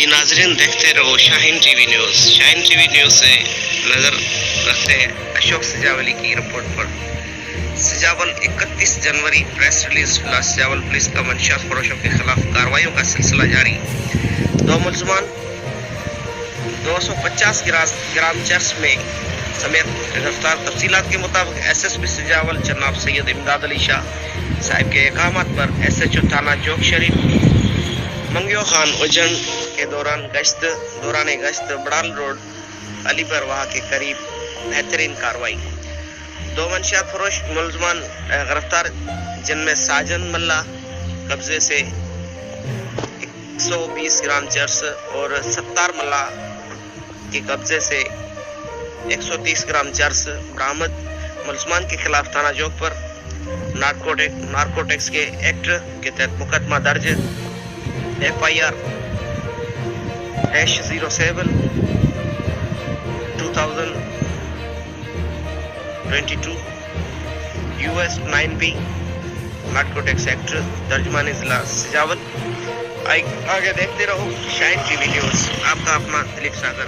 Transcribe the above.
जी नाजरीन, देखते रहो Shaheen TV news. Shaheen TV news से नज़र रखते हैं अशोक सजावली की रिपोर्ट पर। सजावल 31 जनवरी प्रेस रिलीज। सजावल पुलिस का मंशियात फरोशों के खिलाफ कार्रवाइयों का सिलसिला जारी। दो मुलजमान 250 ग्राम चर्च में समेत गिरफ्तार। तफसीलात के मुताबिक SSP सजावल जनाब सैयद इमदाद अली शाह साहब के अहकामात पर SHO थाना चौक शरीफ मंगियो खान उजन के दौरान गश्त बड़ाल रोड अली परवाह के करीब बेहतरीन कार्रवाई। दो मंशियात फरोश मुलजमान गिरफ्तार, जिनमें साजन मल्ला कब्जे से 120 ग्राम चर्स और सत्तार मल्ला के कब्जे से 130 ग्राम चर्स बरामद। मुलजमान के खिलाफ थाना चौक पर नारकोटिक्स के एक्ट के तहत मुकदमा दर्ज FIR -07 2022 US 9B narcotics act तर्जुमान जिला सजावल। आगे देखते रहो शाहीन टीवी न्यूज़। आपका अपना दिलीप सागर।